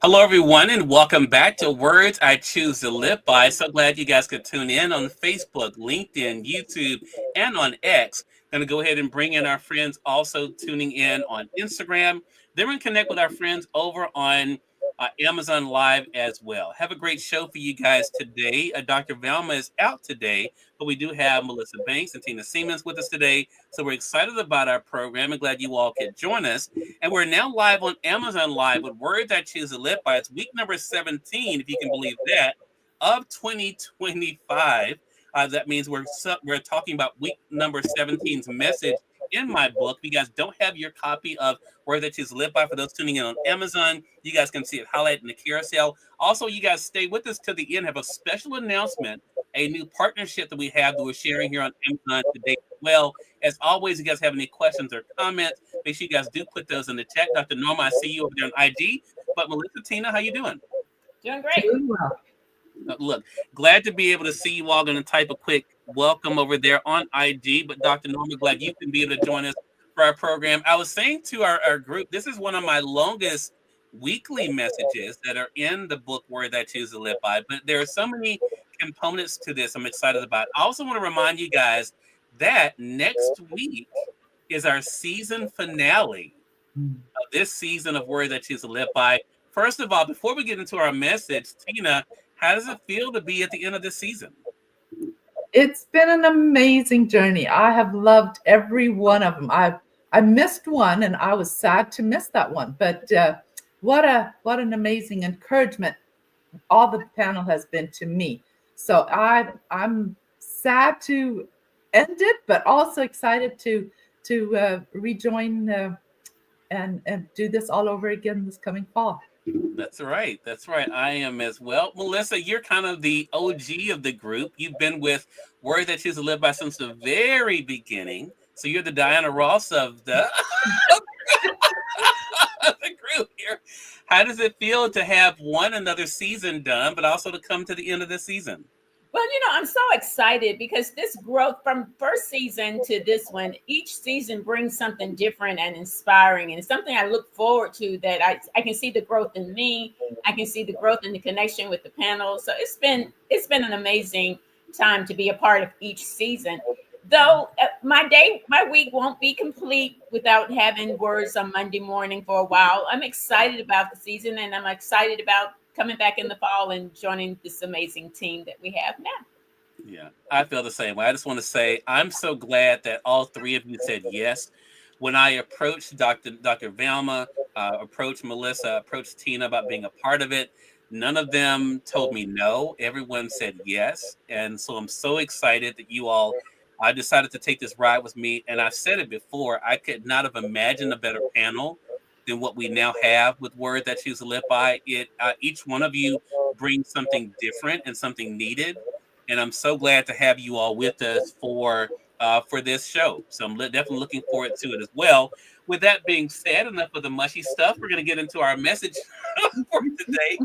Hello, everyone, and welcome back to Words I Choose to Live By. So glad you guys could tune in on Facebook, LinkedIn, YouTube, and on X. Going to go ahead and bring in our friends also tuning in on Instagram. Then we're going to connect with our friends over on Amazon Live as well. Have a great show for you guys today. Dr. Velma is out today, but we do have Melissa Banks and Tina Siemens with us today. So we're excited about our program and glad you all could join us. And we're now live on Amazon Live with Words I Choose to Live By. It's week number 17, if you can believe that, of 2025. That means we're talking about week number 17's message in my book. If you guys don't have your copy of Words I Choose to Live By, for those tuning in on Amazon, you guys can see it highlighted in the carousel. Also, you guys stay with us to the end. Have a special announcement, a new partnership that we have that we're sharing here on Amazon today as well. As always, if you guys have any questions or comments, make sure you guys do put those in the chat. Dr. Norma, I see you over there on IG. But Melissa, Tina, how you doing? Doing great. Doing well. Look, glad to be able to see you all. Going to type a quick welcome over there on IG. But Dr. Norma, glad you can be able to join us for our program. I was saying to our group, this is one of my longest weekly messages that are in the book Word I Choose to Live By. But there are so many components to this I'm excited about. I also want to remind you guys that next week is our season finale of this season of Words I Choose to Live By. First of all, before we get into our message, Tina, how does it feel to be at the end of this season? It's been an amazing journey. I have loved every one of them. I missed one, and I was sad to miss that one. But what an amazing encouragement all the panel has been to me. So I'm sad to end it, but also excited to rejoin and do this all over again this coming fall. That's right. That's right. I am as well. Melissa, you're kind of the OG of the group. You've been with Words I Choose to Live By since the very beginning. So you're the Diana Ross of the, the group here. How does it feel to have another season done, but also to come to the end of the season? Well, I'm so excited because this growth from first season to this one, each season brings something different and inspiring. And it's something I look forward to, that I can see the growth in me. I can see the growth in the connection with the panel. So it's been an amazing time to be a part of each season. Though my week won't be complete without having words on Monday morning for a while. I'm excited about the season, and I'm excited about coming back in the fall and joining this amazing team that we have now. Yeah, I feel the same way. I just want to say I'm so glad that all three of you said yes. When I approached Dr. Velma, approached Melissa, approached Tina about being a part of it, none of them told me no. Everyone said yes. And so I'm so excited that you all decided to take this ride with me. And I've said it before, I could not have imagined a better panel than what we now have with Words I Choose to Live By. Each one of you brings something different and something needed, and I'm so glad to have you all with us for this show. So I'm definitely looking forward to it as well. With that being said, enough of the mushy stuff. We're going to get into our message for today,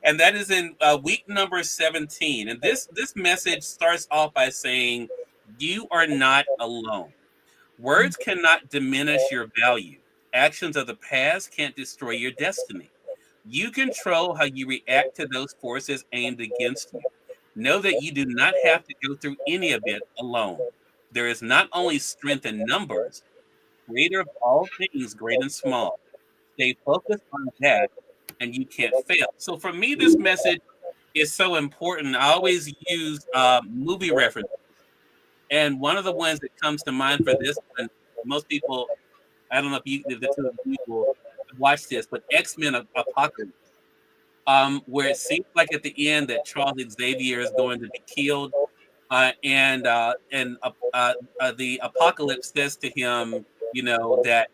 and that is in week number 17. And this message starts off by saying, "You are not alone. Words cannot diminish your value. Actions of the past can't destroy your destiny. You control how you react to those forces aimed against you. Know that you do not have to go through any of it alone. There is not only strength in numbers, creator of all things, great and small. Stay focused on that, and you can't fail." So for me, this message is so important. I always use movie references. And one of the ones that comes to mind for this one, most people, I don't know if the two of you will watch this, but X-Men Apocalypse, where it seems like at the end that Charles Xavier is going to be killed, and the Apocalypse says to him, that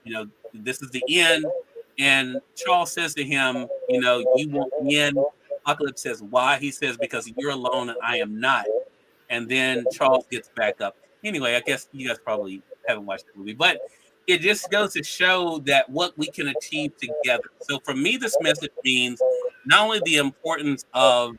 this is the end, and Charles says to him, you won't win. Apocalypse says, "Why?" He says, "Because you're alone and I am not." And then Charles gets back up. Anyway, I guess you guys probably haven't watched the movie, but it just goes to show that what we can achieve together. So for me, this message means not only the importance of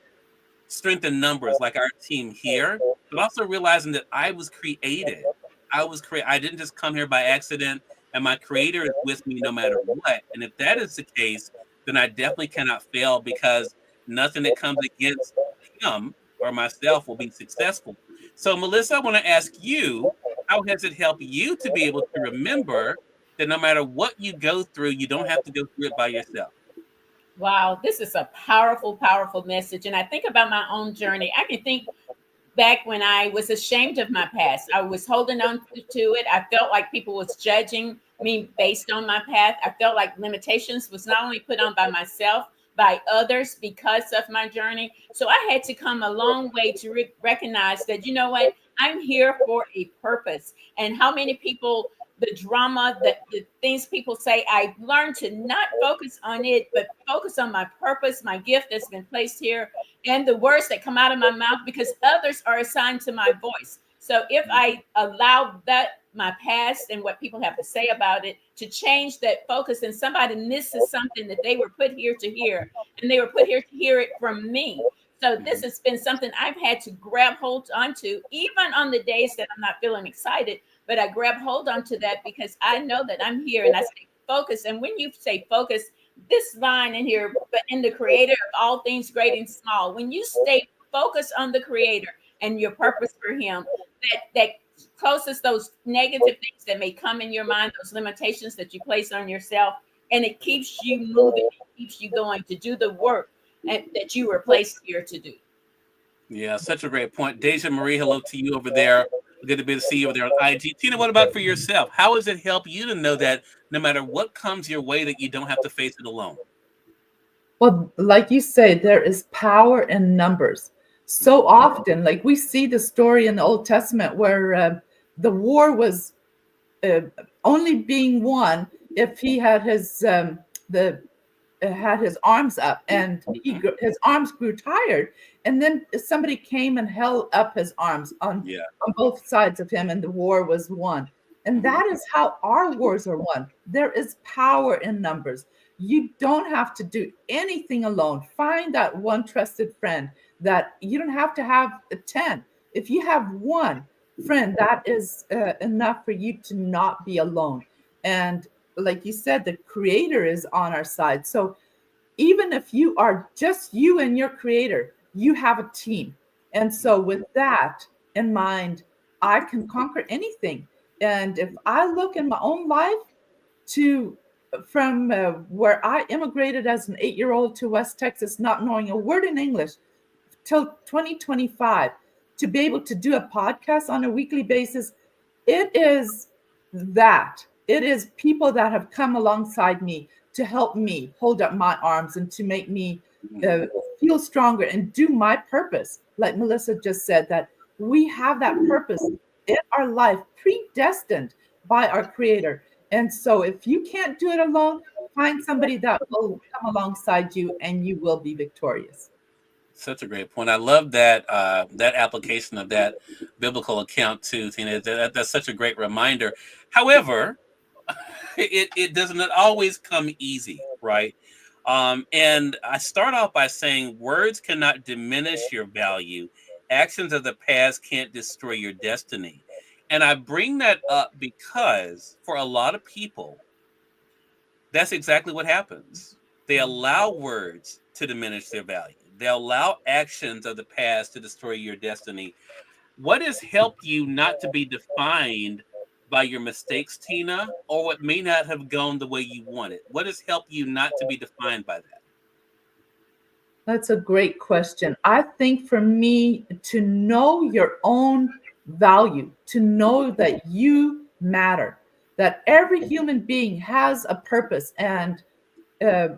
strength in numbers, like our team here, but also realizing that I was created. I didn't just come here by accident, and my creator is with me no matter what. And if that is the case, then I definitely cannot fail, because nothing that comes against him or myself will be successful. So, Melissa, I want to ask you, how has it helped you to be able to remember that no matter what you go through, you don't have to go through it by yourself? Wow, this is a powerful, powerful message. And I think about my own journey. I can think back when I was ashamed of my past. I was holding on to it. I felt like people was judging me based on my past. I felt like limitations was not only put on by myself, by others because of my journey. So I had to come a long way to recognize that, you know what, I'm here for a purpose. And how many people, the drama, the things people say, I learned to not focus on it, but focus on my purpose, my gift that's been placed here, and the words that come out of my mouth, because others are assigned to my voice. So if I allow that, my past and what people have to say about it, to change that focus, and somebody misses something that they were put here to hear, and they were put here to hear it from me. So this has been something I've had to grab hold onto, even on the days that I'm not feeling excited, but I grab hold onto that because I know that I'm here, and I stay focused. And when you say focus, this line in here, but in the creator of all things great and small, when you stay focused on the creator and your purpose for him, that closes those negative things that may come in your mind, those limitations that you place on yourself, and it keeps you moving, it keeps you going to do the work that you were placed here to do. Yeah, such a great point. Deja Marie, hello to you over there. Good to be to see you over there on IG. Tina, what about for yourself? How has it helped you to know that no matter what comes your way, that you don't have to face it alone? Well, like you say, there is power in numbers. So often, like we see the story in the Old Testament where the war was uh, only being won if he had the had his arms up, and his arms grew tired, and then somebody came and held up his arms Yeah. on both sides of him, and the war was won. And that is how our wars are won. There is power in numbers. You don't have to do anything alone. Find that one trusted friend. That you don't have to have 10. If you have one friend, that is enough for you to not be alone. And like you said, the creator is on our side. So even if you are just you and your creator, you have a team. And so with that in mind, I can conquer anything. And if I look in my own life to from where I immigrated as an 8-year-old to West Texas, not knowing a word in English, till 2025, to be able to do a podcast on a weekly basis, it is that. It is people that have come alongside me to help me hold up my arms and to make me feel stronger and do my purpose. Like Melissa just said, that we have that purpose in our life predestined by our creator. And so if you can't do it alone, find somebody that will come alongside you and you will be victorious. Such a great point. I love that that application of that biblical account too, Tina. That's such a great reminder. However, it doesn't always come easy, right? And I start off by saying words cannot diminish your value. Actions of the past can't destroy your destiny. And I bring that up because for a lot of people, that's exactly what happens. They allow words to diminish their value. They allow actions of the past to destroy your destiny. What has helped you not to be defined by your mistakes, Tina, or what may not have gone the way you wanted? What has helped you not to be defined by that? That's a great question. I think for me, to know your own value, to know that you matter, that every human being has a purpose. And uh,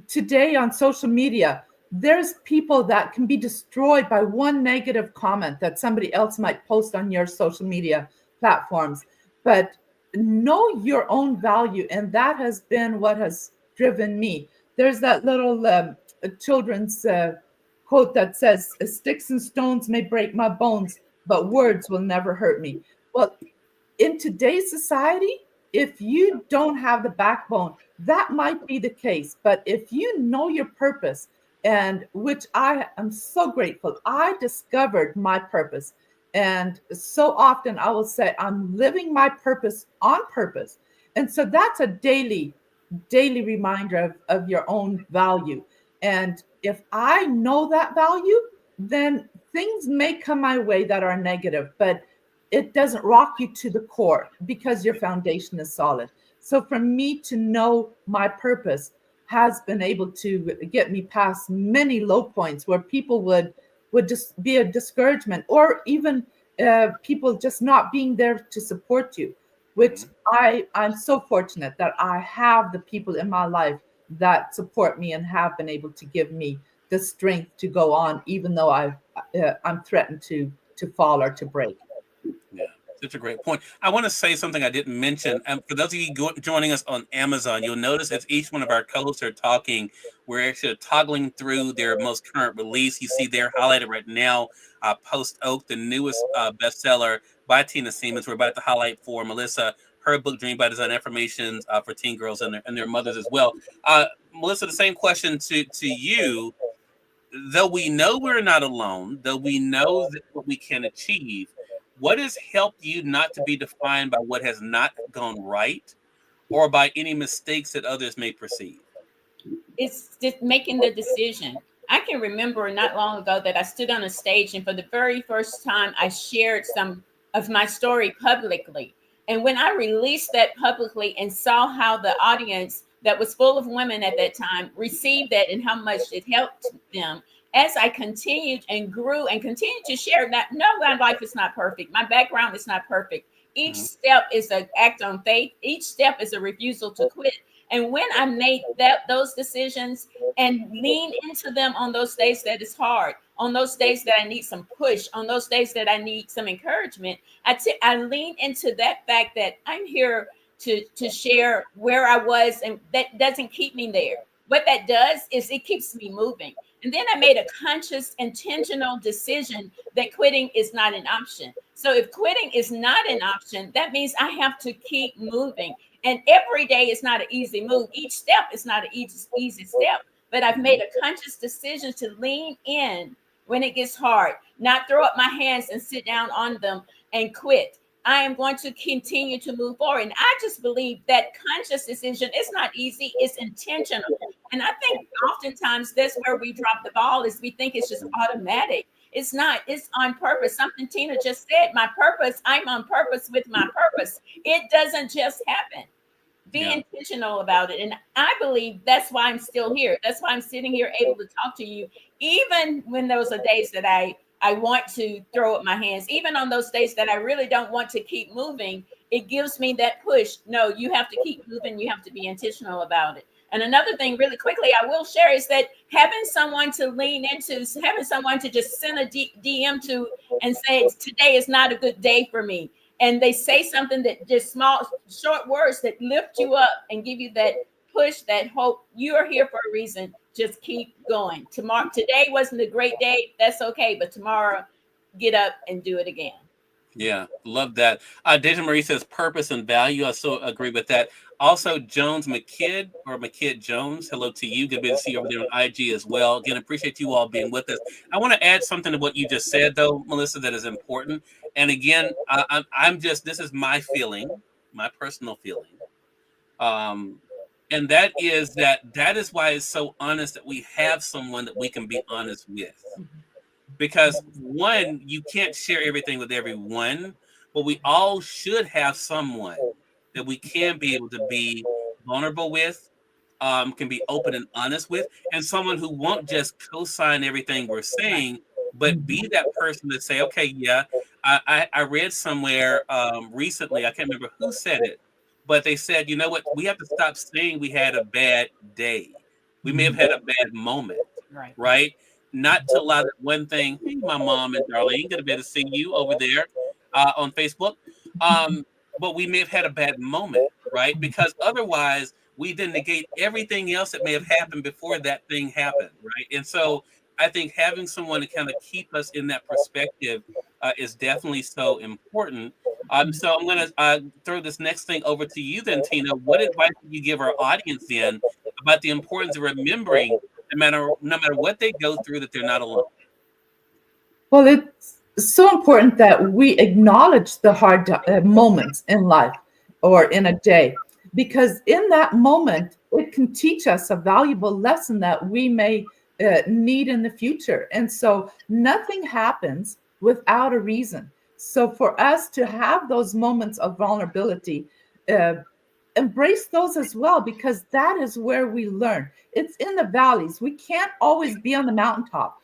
today on social media, there's people that can be destroyed by one negative comment that somebody else might post on your social media platforms. But know your own value. And that has been what has driven me. There's that little children's quote that says, "Sticks and stones may break my bones, but words will never hurt me." Well, in today's society, if you don't have the backbone, that might be the case. But if you know your purpose, and which I am so grateful, I discovered my purpose. And so often I will say, I'm living my purpose on purpose. And so that's a daily daily reminder of your own value. And if I know that value, then things may come my way that are negative, but it doesn't rock you to the core because your foundation is solid. So for me to know my purpose has been able to get me past many low points where people would just be a discouragement, or even people just not being there to support you, which I'm so fortunate that I have the people in my life that support me and have been able to give me the strength to go on, even though I'm threatened to fall or to break. Yeah, such a great point. I want to say something I didn't mention. For those of you joining us on Amazon, you'll notice as each one of our co-hosts are talking, we're actually toggling through their most current release. You see there highlighted right now, Post Oak, the newest bestseller by Tina Siemens. We're about to highlight for Melissa her book, Dream by Design: Affirmations for teen girls and their mothers as well. Melissa, the same question to you. Though we know we're not alone, though we know that what we can achieve, what has helped you not to be defined by what has not gone right or by any mistakes that others may perceive? It's just making the decision. I can remember not long ago that I stood on a stage, and for the very first time, I shared some of my story publicly. And when I released that publicly and saw how the audience that was full of women at that time received that and how much it helped them, as I continued and grew and continued to share that, no, my life is not perfect. My background is not perfect. Each step is an act on faith. Each step is a refusal to quit. And when I made those decisions and lean into them on those days that is hard, on those days that I need some push, on those days that I need some encouragement, I lean into that fact that I'm here to share where I was, and that doesn't keep me there. What that does is it keeps me moving. And then I made a conscious, intentional decision that quitting is not an option. So if quitting is not an option, that means I have to keep moving. And every day is not an easy move. Each step is not an easy step. But I've made a conscious decision to lean in when it gets hard, not throw up my hands and sit down on them and quit. I am going to continue to move forward. And I just believe that conscious decision is not easy, it's intentional. And I think oftentimes that's where we drop the ball, is we think it's just automatic. It's not, it's on purpose. Something Tina just said, my purpose, I'm on purpose with my purpose. It doesn't just happen. Be intentional about it. And I believe that's why I'm still here. That's why I'm sitting here able to talk to you, even when those are days that I want to throw up my hands, even on those days that I really don't want to keep moving. It gives me that push. No, you have to keep moving. You have to be intentional about it. And another thing, really quickly, I will share is that having someone to lean into, having someone to just send a DM to and say, today is not a good day for me. And they say something that just small, short words that lift you up and give you that push, that hope. You are here for a reason. Just keep going. Today wasn't a great day. That's okay. But tomorrow, get up and do it again. Yeah, love that. Deja Marie says purpose and value. I so agree with that. Also, Jones McKidd or McKidd Jones, hello to you. Good to see you over there on IG as well. Again, appreciate you all being with us. I want to add something to what you just said, though, Melissa, that is important. And again, this is my feeling, my personal feeling. And that is why it's so honest that we have someone that we can be honest with. Because one, you can't share everything with everyone, but we all should have someone that we can be able to be vulnerable with, can be open and honest with, and someone who won't just co-sign everything we're saying, but be that person to say, okay, yeah, I read somewhere recently, I can't remember who said it, but they said, you know what, we have to stop saying we had a bad day. We may have had a bad moment, right? Not to allow that one thing. Hey, my mom and Darlene, gonna be able to see you over there on Facebook. But we may have had a bad moment, right? Because otherwise, we then negate everything else that may have happened before that thing happened, right? And so, I think having someone to kind of keep us in that perspective is definitely so important. So I'm gonna throw this next thing over to you, then, Tina. What advice would you give our audience then about the importance of remembering? No matter what they go through, that they're not alone. Well, it's so important that we acknowledge the hard moments in life or in a day, because in that moment, it can teach us a valuable lesson that we may need in the future. And so nothing happens without a reason. So for us to have those moments of vulnerability, uh, embrace those as well, because that is where we learn. It's in the valleys. We can't always be on the mountaintop,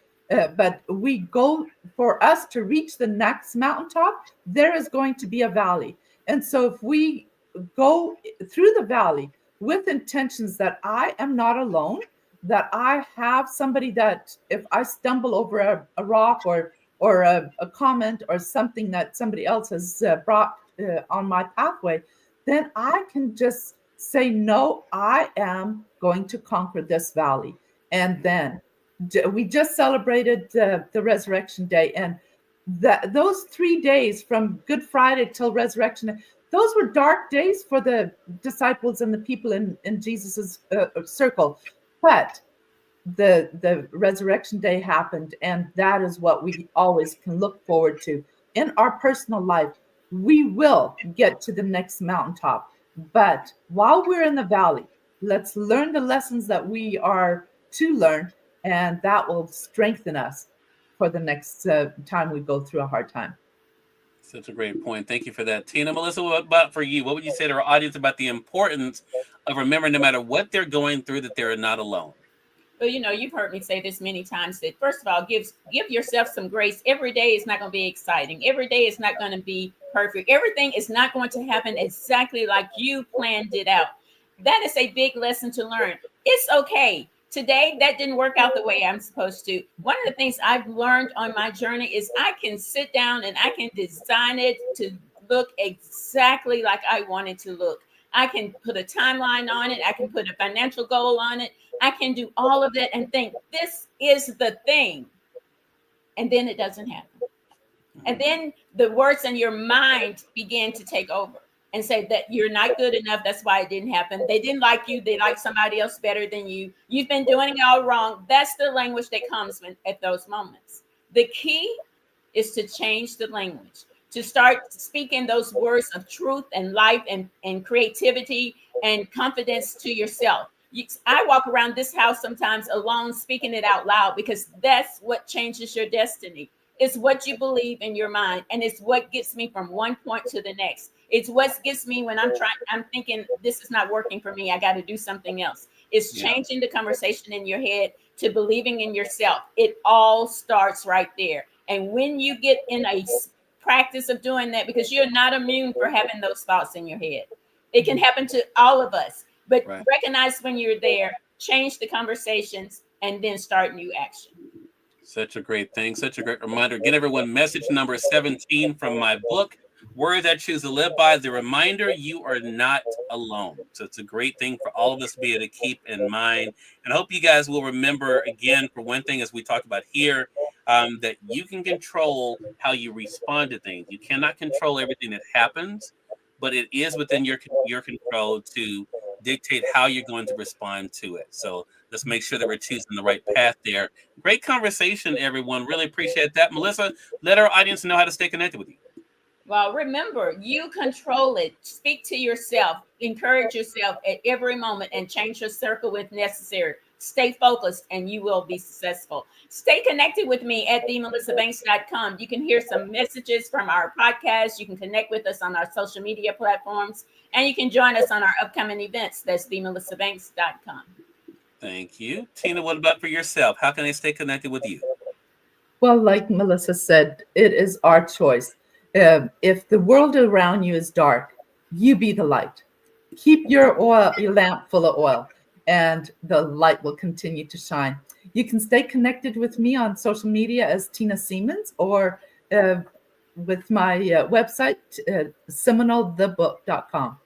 but we go, for us to reach the next mountaintop, there is going to be a valley. And so if we go through the valley with intentions that I am not alone, that I have somebody, that if I stumble over a rock or a comment or something that somebody else has brought on my pathway, then I can just say, no, I am going to conquer this valley. And then we just celebrated the Resurrection Day. And those 3 days from Good Friday till Resurrection, those were dark days for the disciples and the people in Jesus's circle. But the Resurrection Day happened, and that is what we always can look forward to in our personal life. We will get to the next mountaintop, but while we're in the valley, let's learn the lessons that we are to learn, and that will strengthen us for the next time we go through a hard time. Such a great point. Thank you for that, Tina. Melissa, what about for you? What would you say to our audience about the importance of remembering, no matter what they're going through, that they're not alone? Well, you've heard me say this many times, that first of all, give yourself some grace. Every day is not going to be exciting. Every day is not going to be perfect. Everything is not going to happen exactly like you planned it out. That is a big lesson to learn. It's okay. Today, that didn't work out the way I'm supposed to. One of the things I've learned on my journey is I can sit down and I can design it to look exactly like I want it to look. I can put a timeline on it. I can put a financial goal on it. I can do all of that and think this is the thing. And then it doesn't happen. And then the words in your mind begin to take over and say that you're not good enough. That's why it didn't happen. They didn't like you. They like somebody else better than you. You've been doing it all wrong. That's the language that comes at those moments. The key is to change the language, to start speaking those words of truth and life and creativity and confidence to yourself. I walk around this house sometimes alone, speaking it out loud, because that's what changes your destiny. It's what you believe in your mind, and it's what gets me from one point to the next. It's what gets me when I'm thinking this is not working for me. I got to do something else. It's changing the conversation in your head to believing in yourself. It all starts right there. And when you get in a practice of doing that, because you're not immune for having those thoughts in your head, it can happen to all of us. But recognize when you're there, change the conversations, and then start new action. Such a great thing. Such a great reminder. Again, everyone, message number 17 from my book, Words I Choose to Live By. The reminder, you are not alone. So it's a great thing for all of us to be able to keep in mind. And I hope you guys will remember, again, for one thing, as we talked about here, that you can control how you respond to things. You cannot control everything that happens, but it is within your control to dictate how you're going to respond to it. So let's make sure that we're choosing the right path there. Great conversation, everyone. Really appreciate that. Melissa, let our audience know how to stay connected with you. Well, remember, you control it. Speak to yourself, encourage yourself at every moment, and change your circle if necessary. Stay focused and you will be successful. Stay connected with me at themelissabanks.com. You can hear some messages from our podcast. You can connect with us on our social media platforms, and you can join us on our upcoming events. That's themelissabanks.com. Thank you. Tina, what about for yourself? How can they stay connected with you? Well, like Melissa said, it is our choice. If the world around you is dark, you be the light. Keep your lamp full of oil, and the light will continue to shine. You can stay connected with me on social media as Tina Siemens, or with my website, seminalthebook.com.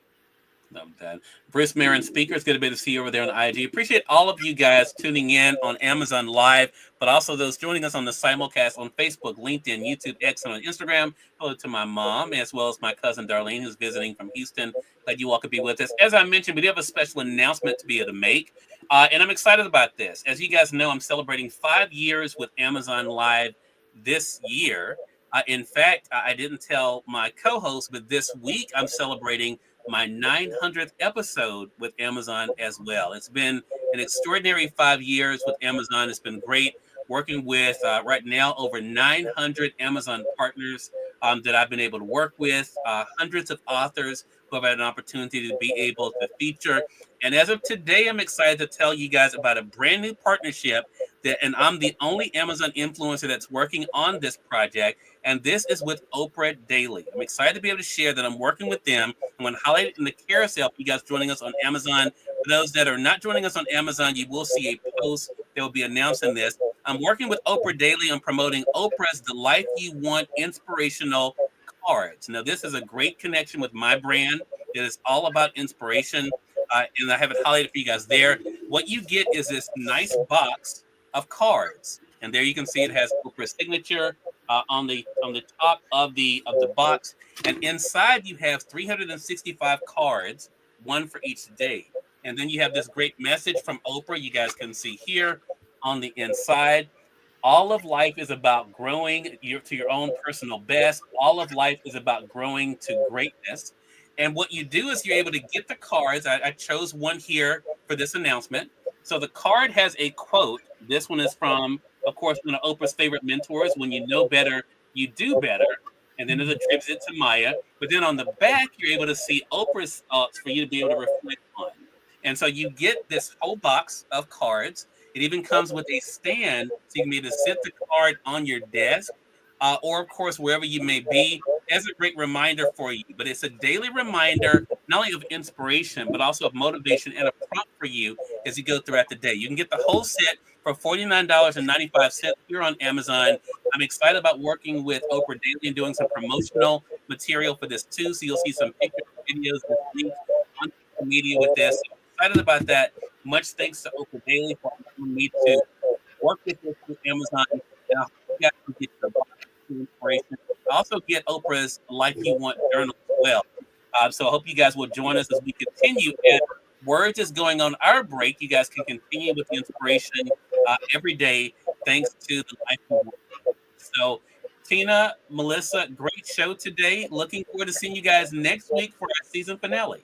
Love that. Bruce Marin, speaker. It's good to be able to see you over there on IG. Appreciate all of you guys tuning in on Amazon Live, but also those joining us on the simulcast on Facebook, LinkedIn, YouTube, X, and on Instagram. Hello to my mom, as well as my cousin Darlene, who's visiting from Houston. Glad you all could be with us. As I mentioned, we do have a special announcement to be able to make, and I'm excited about this. As you guys know, I'm celebrating 5 years with Amazon Live this year. In fact, I didn't tell my co-host, but this week I'm celebrating my 900th episode with Amazon as well. It's been an extraordinary 5 years with Amazon. It's been great working with right now over 900 Amazon partners that I've been able to work with, hundreds of authors who have had an opportunity to be able to feature. And as of today, I'm excited to tell you guys about a brand new partnership and I'm the only Amazon influencer that's working on this project. And this is with Oprah Daily. I'm excited to be able to share that I'm working with them. I'm going to highlight it in the carousel for you guys joining us on Amazon. For those that are not joining us on Amazon, you will see a post that will be announcing this. I'm working with Oprah Daily on promoting Oprah's The Life You Want inspirational cards. Now, this is a great connection with my brand. It is all about inspiration. And I have it highlighted for you guys there. What you get is this nice box of cards, and there you can see it has Oprah's signature on the top of the box, and inside you have 365 cards, one for each day. And then you have this great message from Oprah. You guys can see here on the inside. All of life is about growing to your own personal best. All of life is about growing to greatness. And what you do is you're able to get the cards. I chose one here for this announcement. So the card has a quote. This one is from, of course, one of Oprah's favorite mentors: "When you know better, you do better." And then it attributes it to Maya. But then on the back, you're able to see Oprah's thoughts for you to be able to reflect on. And so you get this whole box of cards. It even comes with a stand, so you can be able to sit the card on your desk, or of course wherever you may be, as a great reminder for you. But it's a daily reminder, not only of inspiration, but also of motivation and a prompt for you as you go throughout the day. You can get the whole set for $49.95 here on Amazon. I'm excited about working with Oprah Daily and doing some promotional material for this too. So you'll see some pictures, videos, and links on social media with this. So I'm excited about that. Much thanks to Oprah Daily for allowing me to work with this with Amazon. And I hope you guys can get the inspiration. Also get Oprah's Life You Want journal as well. So I hope you guys will join us as we continue. And Words is going on our break. You guys can continue with the inspiration every day, thanks to the Life You Want. So, Tina, Melissa, great show today. Looking forward to seeing you guys next week for our season finale.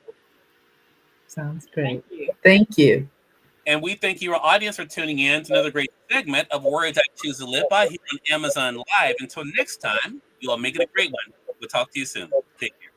Sounds great. Thank you. Thank you. And we thank you, our audience, for tuning in to another great segment of Words I Choose to Live By here on Amazon Live. Until next time, you all make it a great one. We'll talk to you soon. Take care.